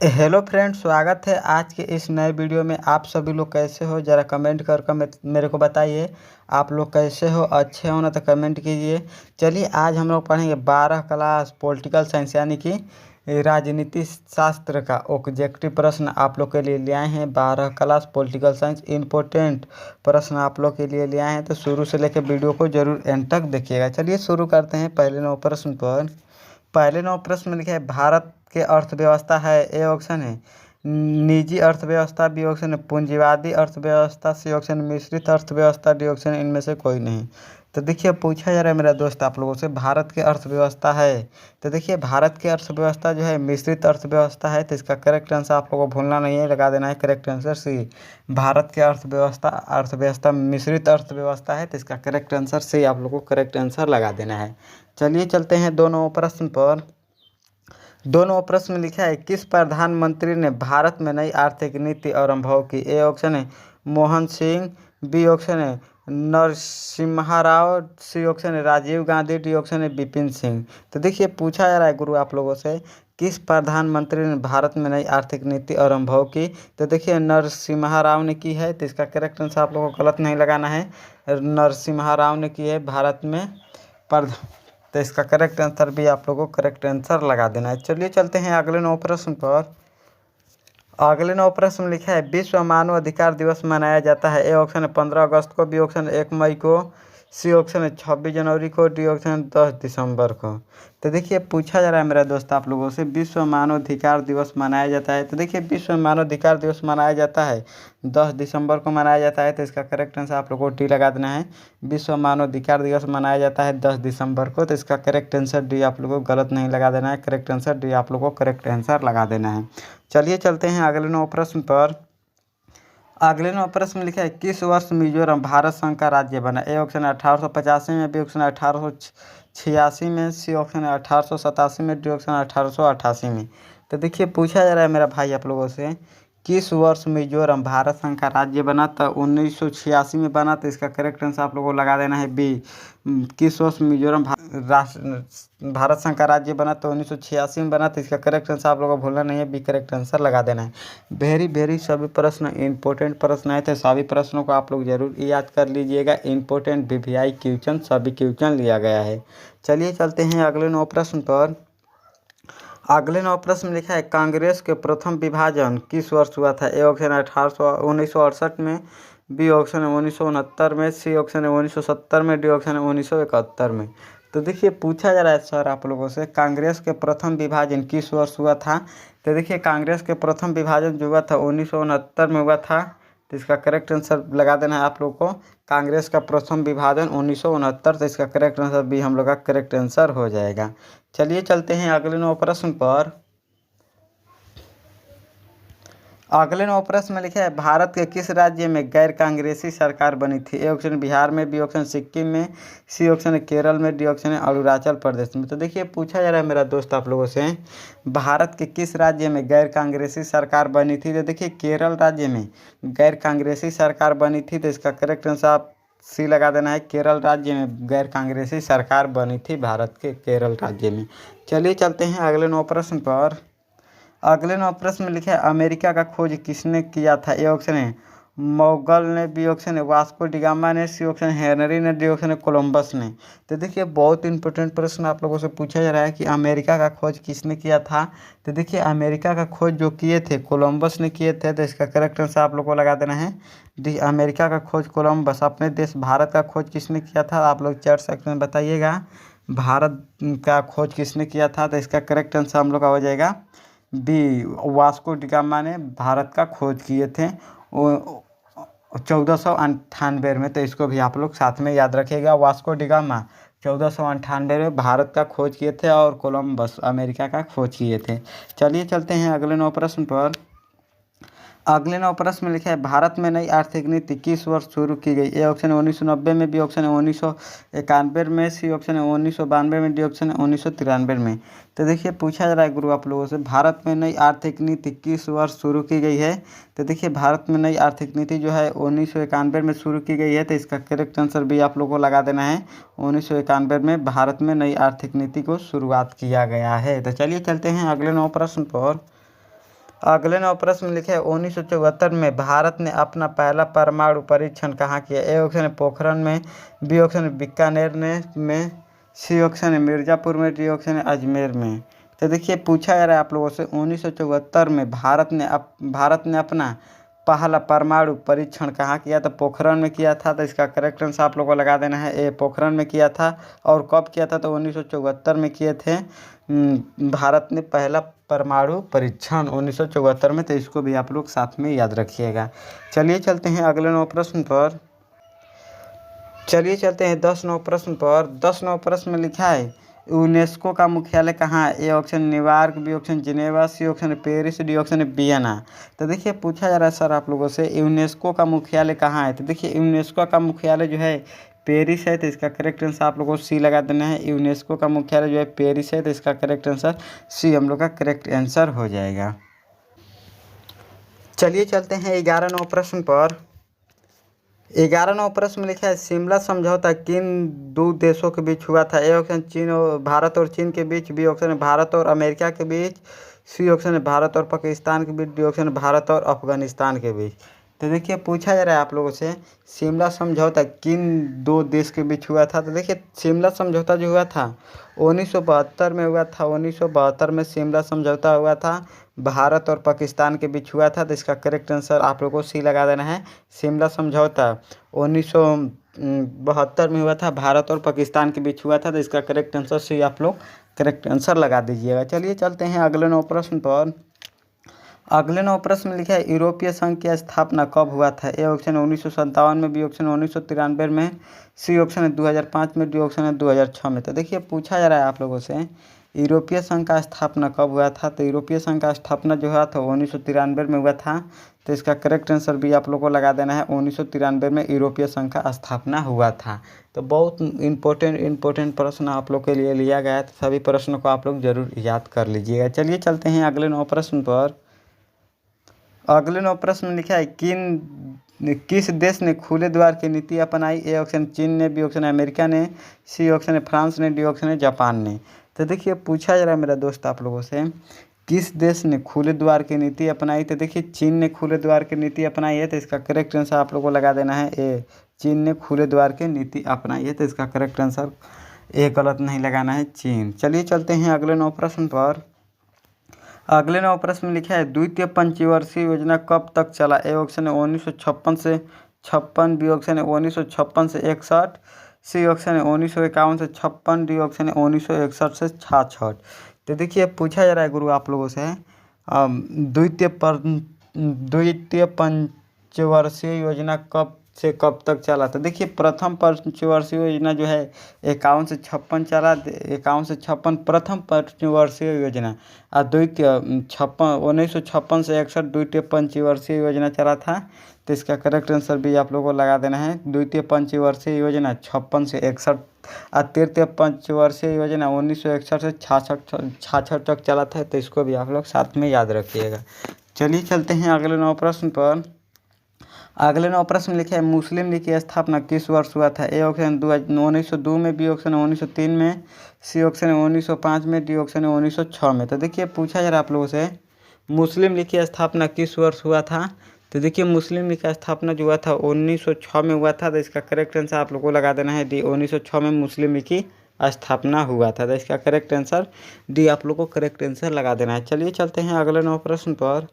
Hello friends, स्वागत है आज के इस नए वीडियो में। आप सभी लोग कैसे हो ज़रा कमेंट कर मेरे को बताइए। आप लोग कैसे हो, अच्छे हो ना तो कमेंट कीजिए। चलिए आज हम लोग पढ़ेंगे 12 क्लास पॉलिटिकल साइंस यानी कि राजनीति शास्त्र का ऑब्जेक्टिव प्रश्न आप लोग के लिए ले आए हैं। 12 क्लास पॉलिटिकल साइंस इम्पोर्टेंट प्रश्न आप लोग के लिए ले आए हैं, तो शुरू से लेकर वीडियो को जरूर एंड तक देखिएगा। चलिए शुरू करते हैं पहले 9 प्रश्न पर। पहले 9 प्रश्न में लिखा है भारत के अर्थव्यवस्था है। ए ऑप्शन है निजी अर्थव्यवस्था, बी ऑप्शन है पूंजीवादी अर्थव्यवस्था, सी ऑप्शन मिश्रित अर्थव्यवस्था, डी ऑप्शन इनमें से कोई नहीं। तो देखिए पूछा जा रहा है मेरा दोस्त आप लोगों से, भारत की अर्थव्यवस्था है। तो देखिए भारत की अर्थव्यवस्था जो है मिश्रित अर्थव्यवस्था है। तो इसका करेक्ट आंसर आप लोगों को भूलना नहीं है, लगा देना है करेक्ट आंसर सी। भारत की अर्थव्यवस्था मिश्रित अर्थव्यवस्था है। तो इसका करेक्ट आंसर सी आप लोगों को करेक्ट आंसर लगा देना है। चलिए चलते हैं दोनों प्रश्न पर। दोनों प्रश्न में लिखा है किस प्रधानमंत्री ने भारत में नई आर्थिक नीति आरंभ की। ए ऑप्शन है मोहन सिंह, बी ऑप्शन है नरसिम्हा राव, सी ऑप्शन है राजीव गांधी, डी ऑप्शन है विपिन सिंह। तो देखिए पूछा जा रहा है गुरु आप लोगों से किस प्रधानमंत्री ने भारत में नई आर्थिक नीति आरंभ की। तो देखिए नरसिम्हा राव ने की है। तो इसका करेक्ट आंसर आप लोगों को गलत नहीं लगाना है, नरसिम्हा राव ने की है भारत में तो इसका करेक्ट आंसर भी आप लोगों को करेक्ट आंसर लगा देना है। चलिए चलते हैं अगले 9 प्रश्न पर। अगले 9 प्रश्न में लिखा है विश्व मानव अधिकार दिवस मनाया जाता है। ए ऑप्शन है 15 अगस्त को, बी ऑप्शन है 1 मई को, सी ऑप्शन है 26 जनवरी को, डी ऑप्शन है 10 दिसंबर को। तो देखिए पूछा जा रहा है मेरा दोस्त आप लोगों से विश्व मानव अधिकार दिवस मनाया जाता है। तो देखिए विश्व मानव अधिकार दिवस मनाया जाता है 10 दिसंबर को मनाया जाता है। तो इसका करेक्ट आंसर आप लोगों को टी लगा देना है। विश्व मानव अधिकार दिवस मनाया जाता है 10 दिसंबर को। तो इसका करेक्ट आंसर डी आप लोगों को गलत नहीं लगा देना है, करेक्ट आंसर डी आप लोगों को करेक्ट आंसर लगा देना है। चलिए चलते हैं अगले 9 प्रश्न पर। अगले 9 प्रश्न में लिखा है किस वर्ष मिजोरम भारत संघ का राज्य बना। ए ऑप्शन है 1885 में, बी ऑप्शन है 1886 में, सी ऑप्शन है 1887 में, डी ऑप्शन है 1888 में। तो देखिए पूछा जा रहा है मेरा भाई आप लोगों से किस वर्ष मिजोरम भारत संघ का राज्य बना। तो 1986 में बना। तो इसका करेक्ट आंसर आप लोगों को लगा देना है बी। किस वर्ष मिजोरम भारत संघ का राज्य बना। तो 1986 में बना। तो इसका करेक्ट आंसर आप लोगों को भूलना नहीं है, बी करेक्ट आंसर लगा देना है। वेरी सभी प्रश्न इंपॉर्टेंट प्रश्न आए थे, सभी प्रश्नों को आप लोग जरूर याद कर लीजिएगा। इंपॉर्टेंट वीवीआई क्वेश्चन सभी क्वेश्चन लिया गया है। चलिए चलते हैं अगले 9 प्रश्न पर। अगले 9 प्रश्न में लिखा है कांग्रेस के प्रथम विभाजन किस वर्ष हुआ था। ए ऑप्शन है 1968 में, बी ऑप्शन है 1969 में, सी ऑप्शन है 1970 में, डी ऑप्शन है 1971 में। तो देखिए पूछा जा रहा है सर आप लोगों से कांग्रेस के प्रथम विभाजन किस वर्ष हुआ था। तो देखिए कांग्रेस के प्रथम विभाजन जो हुआ था 1969 में हुआ था। तो इसका करेक्ट आंसर लगा देना है आप लोग को, कांग्रेस का प्रथम विभाजन 1969। तो इसका करेक्ट आंसर भी हम लोग का करेक्ट आंसर हो जाएगा। चलिए चलते हैं अगले 9 प्रश्न पर। अगले 9 प्रश्न में लिखा है भारत के किस राज्य में गैर कांग्रेसी सरकार बनी थी। ए ऑप्शन बिहार में, बी ऑप्शन सिक्किम में, सी ऑप्शन है केरल में, डी ऑप्शन है अरुणाचल प्रदेश में। तो देखिए पूछा जा रहा है मेरा दोस्त आप लोगों से भारत के किस राज्य में गैर कांग्रेसी सरकार बनी थी। तो देखिए केरल राज्य में गैर कांग्रेसी सरकार बनी थी। तो इसका करेक्ट आंसर आप सी लगा देना है, केरल राज्य में गैर कांग्रेसी सरकार बनी थी भारत के केरल राज्य में। चलिए चलते हैं अगले 9 प्रश्न पर। अगले 9 प्रश्न में लिखा है अमेरिका का खोज किसने किया था। ए ऑप्शन है मोगल ने, बी ऑप्शन है वास्को डिगामा ने, सी ऑप्शन हेनरी ने, डी ऑप्शन है कोलंबस ने। तो देखिए बहुत इंपॉर्टेंट प्रश्न आप लोगों से पूछा जा रहा है कि अमेरिका का खोज किसने किया था। तो देखिए अमेरिका का खोज जो किए थे कोलंबस ने किए थे। तो इसका करेक्ट आंसर आप लोग को लगा देना है डी, अमेरिका का खोज कोलंबस। अपने देश भारत का खोज किसने किया था आप लोग चैट सेक्शन में बताइएगा, भारत का खोज किसने किया था। तो इसका करेक्ट आंसर हम लोग का हो जाएगा बी, वास्को डिगामा ने भारत का खोज किए थे 1498 में। तो इसको भी आप लोग साथ में याद रखिएगा, वास्को डिगामा 1498 में भारत का खोज किए थे और कोलंबस अमेरिका का खोज किए थे। चलिए चलते हैं अगले 9 प्रश्न पर। अगले 9 प्रश्न में लिखा है भारत में नई आर्थिक नीति किस वर्ष शुरू की गई। ए ऑप्शन है 1990 में, बी ऑप्शन है 1991 में, सी ऑप्शन है 1992 में, डी ऑप्शन है 1993 में। तो देखिए पूछा जा रहा है गुरु आप लोगों से भारत में नई आर्थिक नीति किस वर्ष शुरू की गई है। तो देखिए भारत में नई आर्थिक नीति जो है 1991 में शुरू की गई है। तो इसका करेक्ट आंसर भी आप लोगों को लगा देना है, 1991 में भारत में नई आर्थिक नीति को शुरुआत किया गया है। तो चलिए चलते हैं अगले 9 प्रश्न पर। अगले 9 प्रश्न में लिखे है 1974 में भारत ने अपना पहला परमाणु परीक्षण कहाँ किया? ए ऑप्शन है पोखरण में, बी ऑप्शन है बीकानेर में, सी ऑप्शन है मिर्ज़ापुर में, डी ऑप्शन है अजमेर में। तो देखिए पूछा जा रहा है आप लोगों से 1974 में भारत ने अपना पहला परमाणु परीक्षण कहाँ किया? तो पोखरण में किया था। तो इसका करेक्ट आंसर आप लोगों को लगा देना है ए, पोखरण में किया था। और कब किया था? तो 1974 में किए थे भारत ने पहला परमाणु परीक्षण 1974 में। तो इसको भी आप लोग साथ में याद रखिएगा। चलिए चलते हैं अगले 9 प्रश्न पर। चलिए चलते हैं 10 प्रश्न पर। 10 प्रश्न में लिखा है यूनेस्को का मुख्यालय कहाँ है? A option New York, B option Geneva, C option Paris, D option Vienna. तो देखिए पूछा जा रहा है सर आप लोगों से यूनेस्को का मुख्यालय कहाँ है? तो देखिए यूनेस्को का मुख्यालय जो है पेरिस है। तो इसका करेक्ट आंसर आप लोगों को सी लगा देना है। यूनेस्को का मुख्यालय जो है पेरिस है। तो इसका करेक्ट आंसर सी हम लोग का करेक्ट आंसर हो जाएगा। चलिए चलते हैं 11 प्रश्न पर। 11 प्रश्न में लिखा है शिमला समझौता किन दो देशों के बीच हुआ था? ए ऑप्शन भारत और चीन के बीच, बी ऑप्शन है भारत और अमेरिका के बीच, सी ऑप्शन है भारत और पाकिस्तान के बीच, डी ऑप्शन है भारत और अफगानिस्तान के बीच। तो देखिए पूछा जा रहा है आप लोगों से शिमला समझौता किन दो देश के बीच हुआ था? तो देखिए शिमला समझौता जो हुआ था 1972 में हुआ था। 1972 में शिमला समझौता हुआ था, भारत और पाकिस्तान के बीच हुआ था। तो इसका करेक्ट आंसर आप लोगों को सी लगा देना है। शिमला समझौता 1972 में हुआ था, भारत और पाकिस्तान के बीच हुआ था। तो इसका करेक्ट आंसर सी आप लोग करेक्ट आंसर लगा दीजिएगा। चलिए चलते हैं अगले 9 प्रश्न पर। अगले 9 प्रश्न में लिखा है यूरोपीय संघ की स्थापना कब हुआ था? ए ऑप्शन 1957 में, बी ऑप्शन 1993 में, सी ऑप्शन है 2005 में, डी ऑप्शन है 2006 में। तो देखिए पूछा जा रहा है आप लोगों से यूरोपीय संघ का स्थापना कब हुआ था? तो यूरोपीय संघ का स्थापना जो हुआ था 1993 में हुआ था। तो इसका करेक्ट आंसर भी आप लोग को लगा देना है। 1993 में यूरोपीय संघ का स्थापना हुआ था। तो बहुत इंपॉर्टेंट प्रश्न आप लोग के लिए लिया गया है। तो सभी प्रश्नों को आप लोग जरूर याद कर लीजिएगा। चलिए चलते हैं अगले 9 प्रश्न पर। अगले 9 प्रश्न में लिखा है किस देश ने खुले द्वार की नीति अपनाई? ए ऑप्शन चीन ने, बी ऑप्शन अमेरिका ने, सी ऑप्शन है फ्रांस ने, डी ऑप्शन है जापान ने। तो देखिए पूछा जा रहा है मेरा दोस्त आप लोगों से किस देश ने खुले द्वार की नीति अपनाई? तो देखिए चीन ने खुले द्वार की नीति अपनाई है। तो इसका करेक्ट आंसर आप लोगों को लगा देना है ए, चीन ने खुले द्वार की नीति अपनाई है। तो इसका करेक्ट आंसर ए गलत नहीं लगाना है, चीन। चलिए चलते हैं अगले 9 प्रश्न पर। अगले 9 प्रश्न में लिखा है द्वितीय पंचवर्षीय योजना कब तक चला? ए ऑप्शन है 1956 से 56, बी ऑप्शन है 1956 से 61, सी ऑप्शन है 1951 से 56, डी ऑप्शन है 1961 से 66। तो देखिए पूछा जा रहा है गुरु आप लोगों से द्वितीय पंचवर्षीय योजना कब से कब तक चला? तो देखिए प्रथम पंचवर्षीय योजना जो है 51 से 56 चला। 51 से 56 प्रथम पंचवर्षीय योजना, और द्वितीय 1956 से 61 द्वितीय पंचवर्षीय योजना चला था। तो इसका करेक्ट आंसर भी आप लोगों को लगा देना है। द्वितीय पंचवर्षीय योजना 56 से 61 और तृतीय पंचवर्षीय योजना 1961 से 66 तक चला था। तो इसको भी आप लोग साथ में याद रखिएगा। चलिए चलते हैं अगले 9 प्रश्न पर। अगले 9 प्रश्न में लिखा है मुस्लिम लीग की स्थापना किस वर्ष हुआ था? ए ऑप्शन 1902 में, बी ऑप्शन 1903 में, सी ऑप्शन 1905 में, डी ऑप्शन 1906 में। तो देखिए पूछा जा रहा है आप लोगों से मुस्लिम लीग की स्थापना किस वर्ष हुआ था? तो देखिए मुस्लिम लीग का स्थापना जो हुआ था 1906 में हुआ था। तो इसका करेक्ट आंसर आप लोग को लगा देना है डी, 1906 में मुस्लिम लीग की स्थापना हुआ था। तो इसका करेक्ट आंसर डी आप लोग को करेक्ट आंसर लगा देना है। चलिए चलते हैं अगले 9 प्रश्न पर।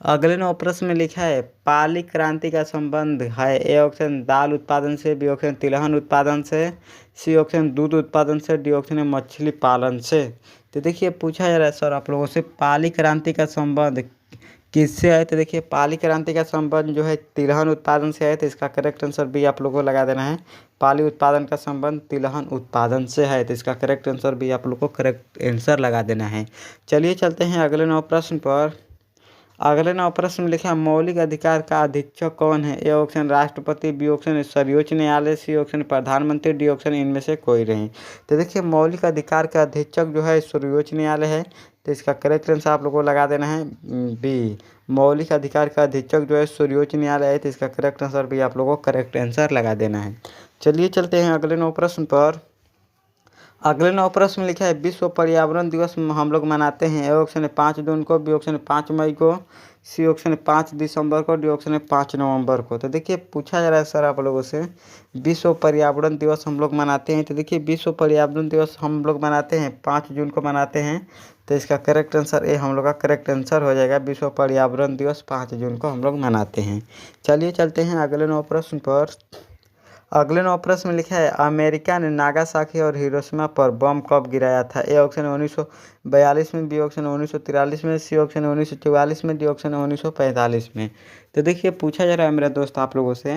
अगले 9 प्रश्न में लिखा है पाली क्रांति का संबंध है? ए ऑप्शन दाल उत्पादन से, बी ऑप्शन तिलहन उत्पादन से, सी ऑप्शन दूध उत्पादन से, डी ऑप्शन मछली पालन से। तो देखिए पूछा जा रहा है सर आप लोगों से पाली क्रांति का संबंध किससे है? तो देखिए पाली क्रांति का संबंध जो है तिलहन उत्पादन से है। तो इसका करेक्ट आंसर भी आप लोगों को लगा देना है। पाली उत्पादन का संबंध तिलहन उत्पादन से है। तो इसका करेक्ट आंसर भी आप लोग को करेक्ट आंसर लगा देना है। चलिए चलते हैं अगले 9 प्रश्न पर। अगले 9 प्रश्न में लिखा मौलिक अधिकार का अधीक्षक कौन है? ए ऑप्शन राष्ट्रपति, बी ऑप्शन सर्वोच्च न्यायालय, सी ऑप्शन प्रधानमंत्री, डी ऑप्शन इनमें से कोई नहीं। तो देखिए मौलिक अधिकार का अधीक्षक जो है सर्वोच्च न्यायालय है। तो इसका करेक्ट आंसर आप लोगों को लगा देना है बी, मौलिक अधिकार का अधीक्षक जो है सर्वोच्च न्यायालय है। तो इसका करेक्ट आंसर भी आप लोगों को करेक्ट आंसर लगा देना है। चलिए चलते हैं अगले 9 प्रश्न पर। अगले 9 प्रश्न में लिखा है विश्व पर्यावरण दिवस हम लोग मनाते हैं। ए ऑप्शन है 5 जून को, बी ऑप्शन है 5 मई को, सी ऑप्शन है 5 दिसंबर को, डी ऑप्शन है 5 नवंबर को। तो देखिए पूछा जा रहा है सर आप लोगों से विश्व पर्यावरण दिवस हम लोग मनाते हैं। तो देखिए विश्व पर्यावरण दिवस हम लोग मनाते हैं 5 जून को मनाते हैं। तो इसका करेक्ट आंसर ए हम लोग का करेक्ट आंसर हो जाएगा। विश्व पर्यावरण दिवस 5 जून को हम लोग मनाते हैं। चलिए चलते हैं अगले 9 प्रश्न पर। अगले 9 प्रश्न में लिखा है अमेरिका ने नागासाकी और हिरोशिमा पर बम कब गिराया था। ए ऑप्शन 1942 में, बी ऑप्शन 1943 में, सी ऑप्शन 1944 में, डी ऑप्शन 1945 में। तो देखिए पूछा जा रहा है मेरे दोस्त आप लोगों से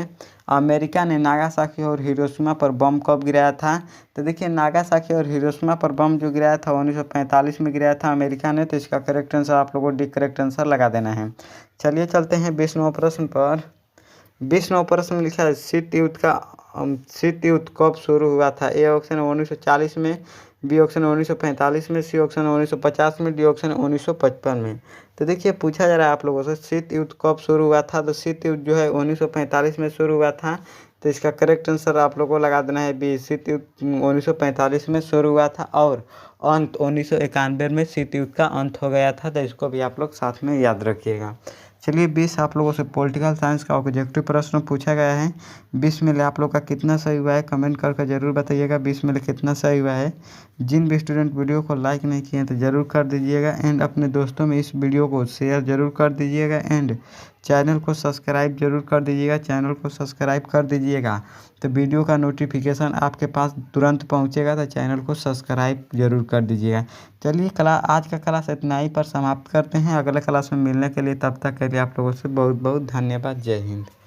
अमेरिका ने नागासाकी और हिरोशिमा पर बम कब गिराया था। तो देखिए नागासाकी और हिरोशिमा पर बम जो गिराया था 1945 में गिराया था अमेरिका ने। तो इसका करेक्ट आंसर आप लोगों को डी करेक्ट आंसर लगा देना है। चलिए चलते हैं 20वें प्रश्न पर। 20वें प्रश्न में लिखा है शीत युद्ध कब शुरू हुआ था। ए ऑप्शन 1940 में, बी ऑप्शन 1945 में, सी ऑप्शन 1950 में, डी ऑप्शन 1955 में। तो देखिए पूछा जा रहा है आप लोगों से शीत युद्ध कब शुरू हुआ था। तो शीत युद्ध जो है 1945 में शुरू हुआ था। तो इसका करेक्ट आंसर आप लोगों को लगा देना है बी। शीत युद्ध 1945 में शुरू हुआ था और अंत 1991 में शीत युद्ध का अंत हो गया था। तो इसको भी आप लोग साथ में याद रखिएगा। चलिए 20 आप लोगों से पॉलिटिकल साइंस का ऑब्जेक्टिव प्रश्न पूछा गया है। 20 में से आप लोग का कितना सही हुआ है कमेंट करके ज़रूर बताइएगा। 20 में से कितना सही हुआ है। जिन भी स्टूडेंट वीडियो को लाइक नहीं किए हैं तो ज़रूर कर दीजिएगा एंड अपने दोस्तों में इस वीडियो को शेयर ज़रूर कर दीजिएगा एंड चैनल को सब्सक्राइब जरूर कर दीजिएगा। चैनल को सब्सक्राइब कर दीजिएगा तो वीडियो का नोटिफिकेशन आपके पास तुरंत पहुंचेगा। तो चैनल को सब्सक्राइब जरूर कर दीजिएगा। चलिए आज का क्लास इतना ही पर समाप्त करते हैं। अगले क्लास में मिलने के लिए तब तक के लिए आप लोगों से बहुत बहुत धन्यवाद। जय हिंद।